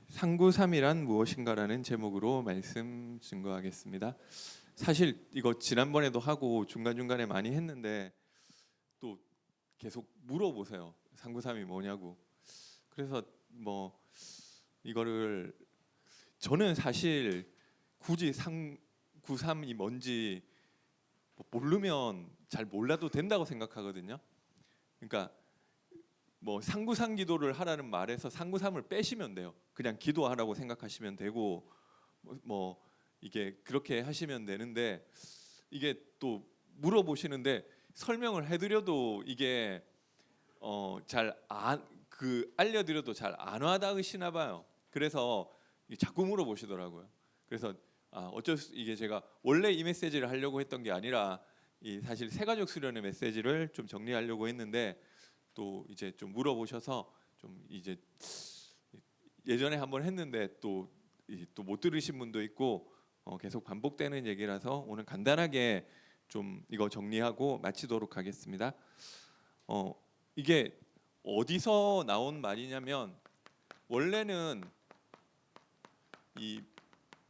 상구삼이란 무엇인가라는 제목으로 말씀 증거하겠습니다. 사실 이거 지난번에도 하고 중간중간에 많이 했는데 또 계속 물어보세요. 상구삼이 뭐냐고. 그래서 뭐 이거를 저는 사실 굳이 상구삼이 뭔지 모르면 잘 몰라도 된다고 생각하거든요. 그러니까 뭐 상구삼 기도를 하라는 말에서 상구삼을 빼시면 돼요. 그냥 기도하라고 생각하시면 되고 뭐 이게 그렇게 하시면 되는데, 이게 또 물어보시는데 설명을 해드려도 이게 알려드려도 잘 안 와닿으시나 봐요. 그래서 자꾸 물어보시더라고요. 그래서 이게 제가 원래 이 메시지를 하려고 했던 게 아니라 사실 새가족 수련의 메시지를 좀 정리하려고 했는데, 또 이제 좀 물어보셔서 좀 이제 예전에 한번 했는데 또 못 들으신 분도 있고 계속 반복되는 얘기라서 오늘 간단하게 좀 이거 정리하고 마치도록 하겠습니다. 이게 어디서 나온 말이냐면, 원래는 이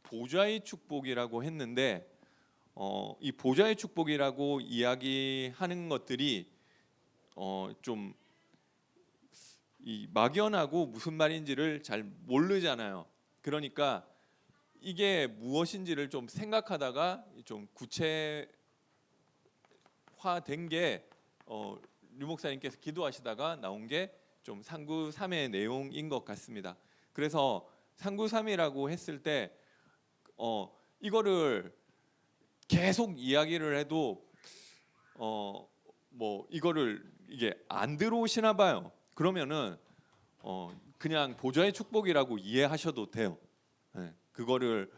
보좌의 축복이라고 했는데 이 보좌의 축복이라고 이야기하는 것들이 좀 이 막연하고 무슨 말인지를 잘 모르잖아요. 그러니까 이게 무엇인지를 좀 생각하다가 좀 구체화된 게 류 목사님께서 기도하시다가 나온 게 좀 상구삼의 내용인 것 같습니다. 그래서 상구삼이라고 했을 때 이거를 계속 이야기를 해도 뭐 이거를 이게 안 들어오시나 봐요. 그러면은 그냥 보좌의 축복이라고 이해하셔도 돼요. 그거를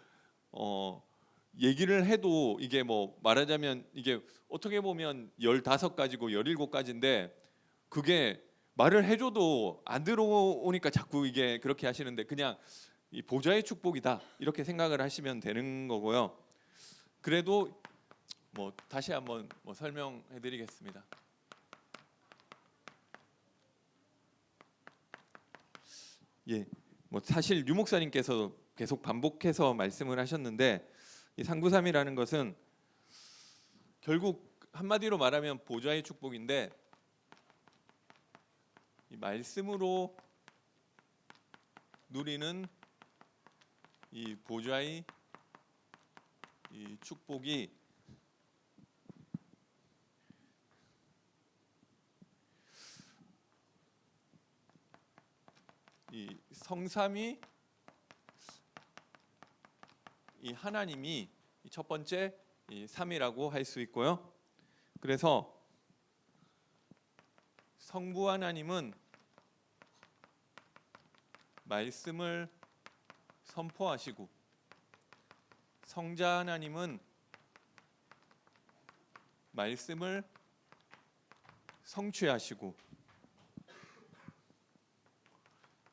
얘기를 해도 이게 뭐 말하자면 이게 어떻게 보면 15가지고 17가지인데 그게 말을 해줘도 안 들어오니까 자꾸 이게 그렇게 하시는데, 그냥 이 보좌의 축복이다 이렇게 생각을 하시면 되는 거고요. 그래도 뭐 다시 한번 설명해드리겠습니다. 뭐 사실 류 목사님께서 계속 반복해서 말씀을 하셨는데, 이 상구삼이라는 것은 결국 한마디로 말하면 보좌의 축복인데, 이 말씀으로 누리는 이 보좌의 이 축복이 이 성삼위 이 하나님이 첫 번째 이 삼이라고 할 수 있고요. 그래서 성부 하나님은 말씀을 선포하시고, 성자 하나님은 말씀을 성취하시고,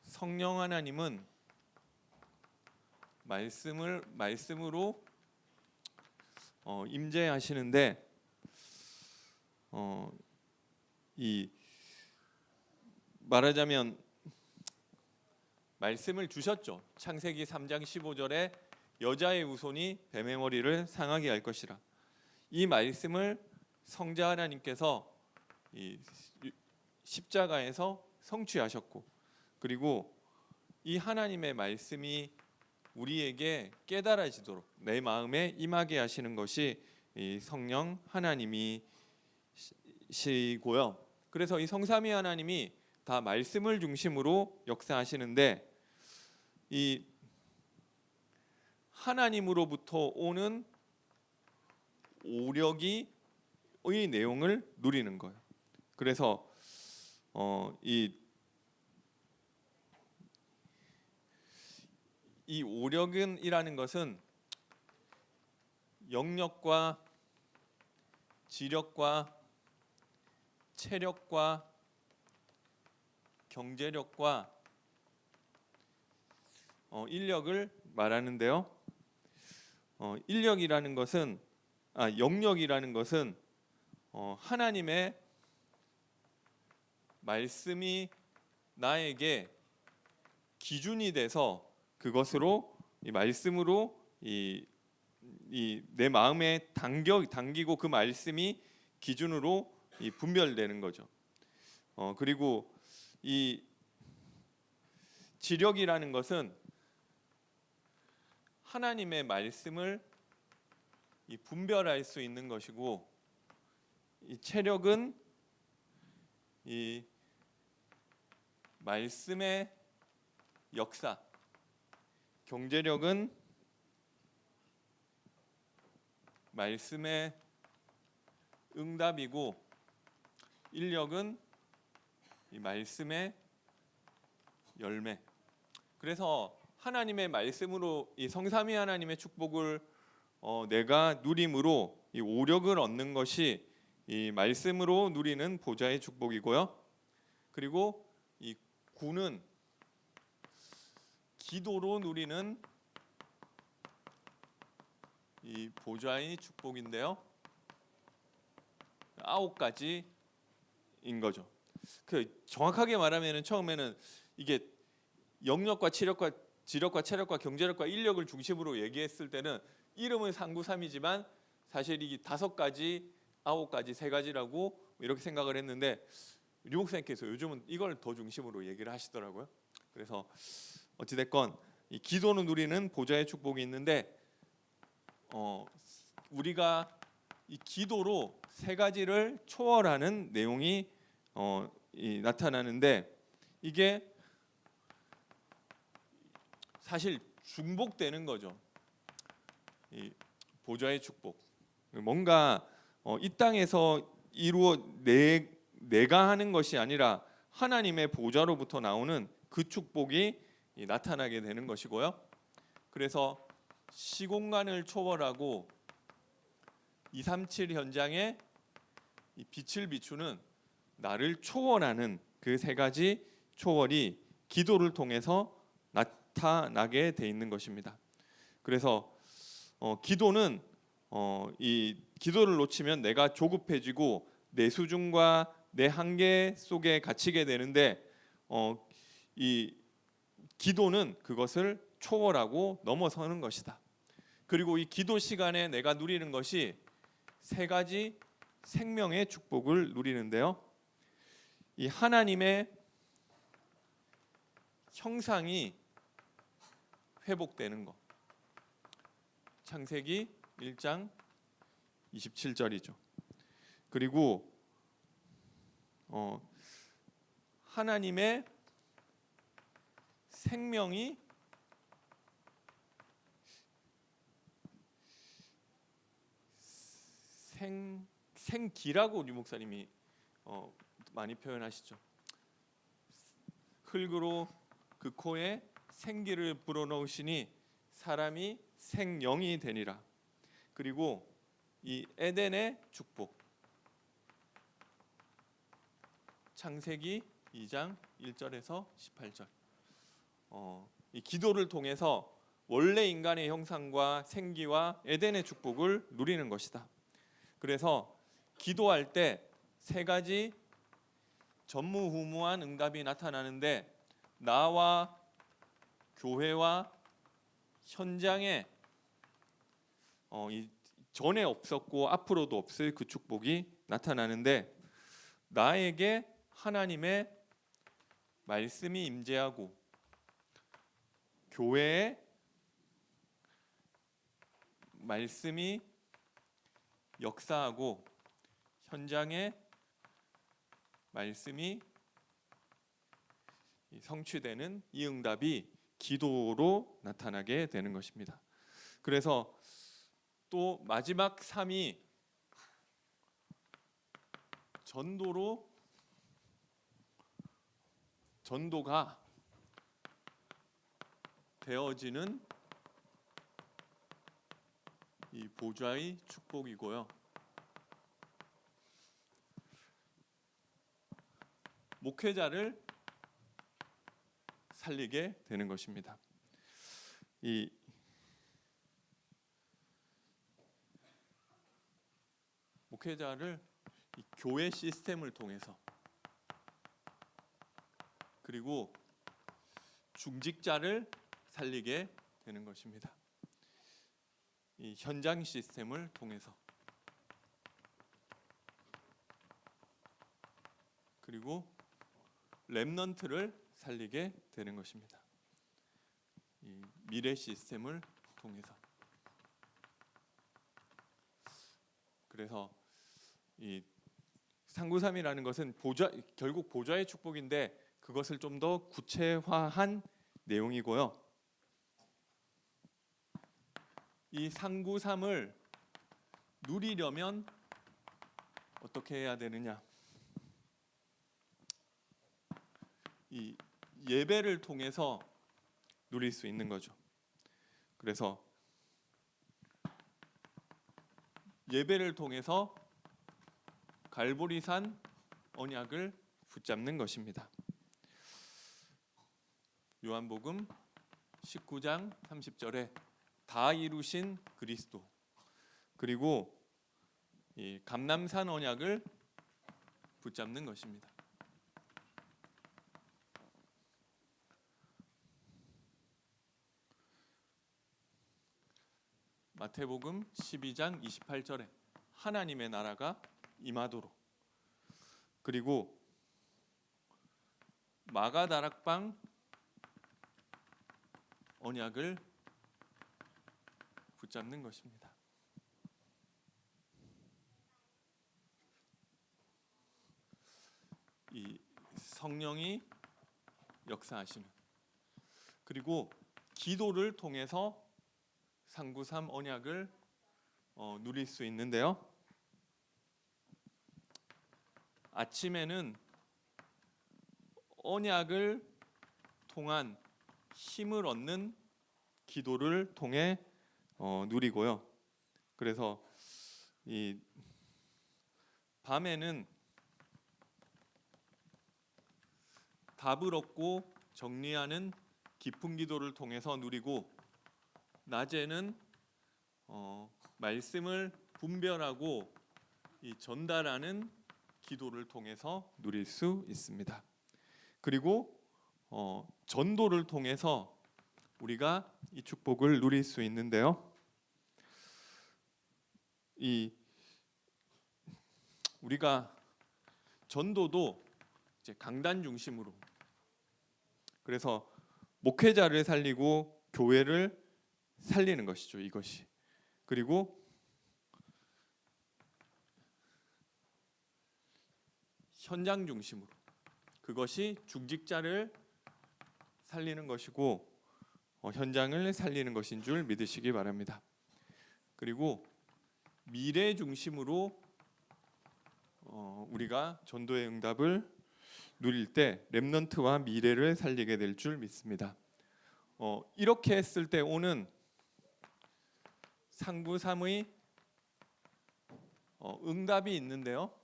성령 하나님은 말씀으로 임재하시는데, 이 말하자면 말씀을 주셨죠. 창세기 3장 15절에 여자의 후손이 뱀의 머리를 상하게 할 것이라. 이 말씀을 성자 하나님께서 이 십자가에서 성취하셨고, 그리고 이 하나님의 말씀이 우리에게 깨달아지도록 내 마음에 임하게 하시는 것이 이 성령 하나님이시고요. 그래서 이 성삼위 하나님이 다 말씀을 중심으로 역사하시는데, 이 하나님으로부터 오는 오력이 의 내용을 누리는 거예요. 그래서 이 오력이라는 것은 영력과 지력과 체력과 경제력과 인력을 말하는데요. 인력이라는 것은 영력이라는 것은 하나님의 말씀이 나에게 기준이 돼서 그것으로 이 말씀으로 이 내 마음에 당기고 그 말씀이 기준으로 이 분별되는 거죠. 그리고 이 지력이라는 것은 하나님의 말씀을 이 분별할 수 있는 것이고, 이 체력은 이 말씀의 역사, 경제력은 말씀의 응답이고, 인력은 이 말씀의 열매. 그래서 하나님의 말씀으로 이 성삼위 하나님의 축복을 내가 누림으로 이 오력을 얻는 것이 이 말씀으로 누리는 보좌의 축복이고요. 그리고 이 구는 기도로 누리는 이 보좌의 축복인데요. 9가지인 거죠. 그 정확하게 말하면은 처음에는 이게 영력과 치력과 지력과 체력과 경제력과 인력을 중심으로 얘기했을 때는 이름은 상구삼이지만 사실 이 5가지, 9가지, 3가지라고 이렇게 생각을 했는데 류 목사님께서 요즘은 이걸 더 중심으로 얘기를 하시더라고요. 그래서 어찌됐건 이 기도는 누리는 보좌의 축복이 있는데 우리가 이 기도로 3가지를 초월하는 내용이 나타나는데, 이게 사실 중복되는 거죠. 이 보좌의 축복, 뭔가 이 땅에서 내가 하는 것이 아니라 하나님의 보좌로부터 나오는 그 축복이 나타나게 되는 것이고요. 그래서 시공간을 초월하고 237 현장에 이 빛을 비추는 나를 초월하는 그 3가지 초월이 기도를 통해서 나타나게 돼 있는 것입니다. 그래서 기도는 이 기도를 놓치면 내가 조급해지고 내 수준과 내 한계 속에 갇히게 되는데, 이 기도는 그것을 초월하고 넘어서는 것이다. 그리고 이 기도 시간에 내가 누리는 것이 3가지 생명의 축복을 누리는데요. 이 하나님의 형상이 회복되는 것. 창세기 1장 27절이죠. 그리고 하나님의 생명이 생기라고 류 목사님이 많이 표현하시죠. 흙으로 그 코에 생기를 불어넣으시니 사람이 생영이 되니라. 그리고 이 에덴의 축복, 창세기 2장 1절에서 18절. 이 기도를 통해서 원래 인간의 형상과 생기와 에덴의 축복을 누리는 것이다. 그래서 기도할 때 3가지 전무후무한 응답이 나타나는데, 나와 교회와 현장에 이 전에 없었고 앞으로도 없을 그 축복이 나타나는데, 나에게 하나님의 말씀이 임재하고 교회에 말씀이 역사하고 현장에 말씀이 성취되는 이 응답이 기도로 나타나게 되는 것입니다. 그래서 또 마지막 3이 전도가 되어지는 이 보좌의 축복이고요. 목회자를 살리게 되는 것입니다. 이 목회자를 이 교회 시스템을 통해서, 그리고 중직자를 살리게 되는 것입니다. 이 현장 시스템을 통해서. 그리고 렘넌트를 살리게 되는 것입니다. 이 미래 시스템을 통해서. 그래서 이 상구삼이라는 것은 결국 보좌의 축복인데 그것을 좀 더 구체화한 내용이고요. 이 상구삼을 누리려면 어떻게 해야 되느냐? 이 예배를 통해서 누릴 수 있는 거죠. 그래서 예배를 통해서 갈보리산 언약을 붙잡는 것입니다. 요한복음 19장 30절에 다 이루신 그리스도, 그리고 이 감람산 언약을 붙잡는 것입니다. 마태복음 12장 28절에 하나님의 나라가 임하도록, 그리고 마가다락방 언약을 붙잡는 것입니다. 이 성령이 역사하시는, 그리고 기도를 통해서 상구삼 언약을 누릴 수 있는데요. 아침에는 언약을 통한 힘을 얻는 기도를 통해 누리고요. 그래서 이 밤에는 답을 얻고 정리하는 깊은 기도를 통해서 누리고, 낮에는 말씀을 분별하고 이 전달하는 기도를 통해서 누릴 수 있습니다. 그리고 전도를 통해서 우리가 이 축복을 누릴 수 있는데요. 이 우리가 전도도 이제 강단 중심으로, 그래서 목회자를 살리고 교회를 살리는 것이죠, 이것이. 그리고 현장 중심으로, 그것이 중직자를 살리는 것이고 현장을 살리는 것인 줄 믿으시기 바랍니다. 그리고 미래 중심으로 우리가 전도의 응답을 누릴 때 렘넌트와 미래를 살리게 될 줄 믿습니다. 이렇게 했을 때 오는 상구삼의 응답이 있는데요.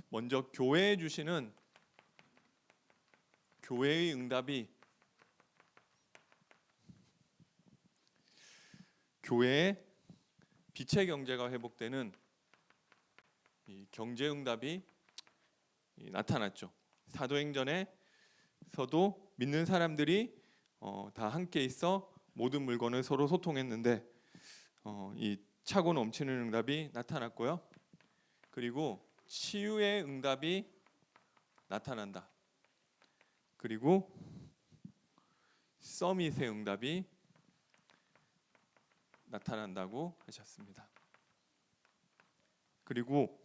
먼저 교회에 주시는 교회의 응답이 교회의 빛의 경제가 회복되는 이 경제 응답이 나타났죠. 사도행전에서도 믿는 사람들이 다 함께 있어 모든 물건을 서로 소통했는데 이 차고 넘치는 응답이 나타났고요. 그리고 치유의 응답이 나타난다. 그리고 서밋의 응답이 나타난다고 하셨습니다. 그리고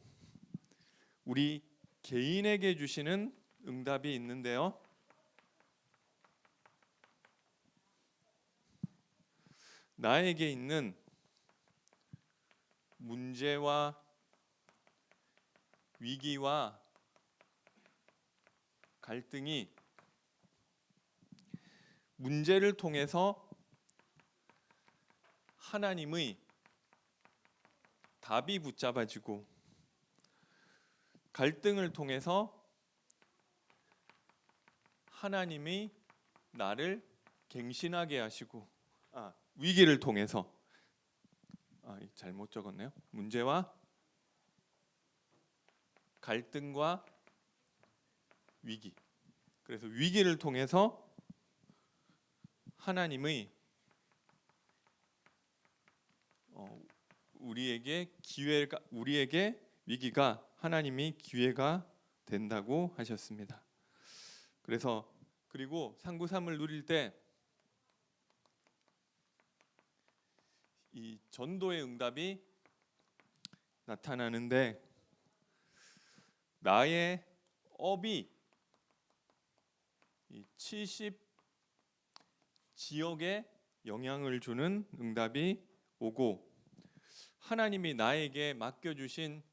우리 개인에게 주시는 응답이 있는데요. 나에게 있는 문제와 위기와 갈등이 문제를 통해서 하나님의 답이 붙잡아지고, 갈등을 통해서 하나님이 나를 갱신하게 하시고, 위기를 통해서 잘못 적었네요. 문제와 갈등과 위기, 그래서 위기를 통해서 하나님의 우리에게 위기가 하나님이 기회가 된다고 하셨습니다. 그리고 상구삼을 누릴 때 이 전도의 응답이 나타나는데 나의 업이 이 70 지역에 영향을 주는 응답이 오고 하나님이 나에게 맡겨주신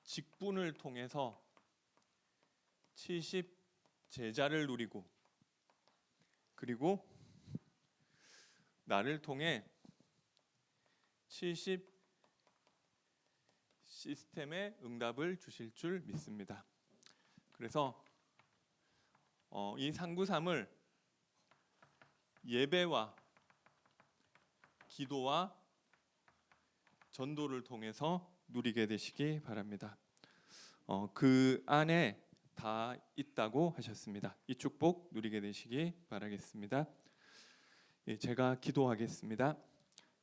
직분을 통해서 70 제자를 누리고 그리고 나를 통해 70 시스템의 응답을 주실 줄 믿습니다. 그래서 이 상구삼을 예배와 기도와 전도를 통해서 누리게 되시기 바랍니다. 그 안에 다 있다고 하셨습니다. 이 축복 누리게 되시기 바라겠습니다. 제가 기도하겠습니다.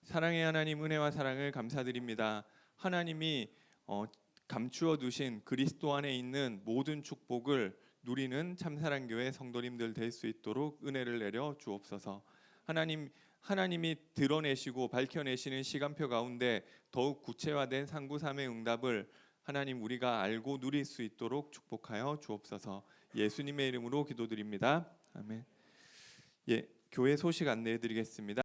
사랑의 하나님, 은혜와 사랑을 감사드립니다. 하나님이 감추어 두신 그리스도 안에 있는 모든 축복을 누리는 참사랑교회 성도님들 될 수 있도록 은혜를 내려 주옵소서. 하나님이 드러내시고 밝혀내시는 시간표 가운데 더욱 구체화된 상구삼의 응답을 하나님 우리가 알고 누릴 수 있도록 축복하여 주옵소서. 예수님의 이름으로 기도드립니다. 아멘. 교회 소식 안내해 드리겠습니다.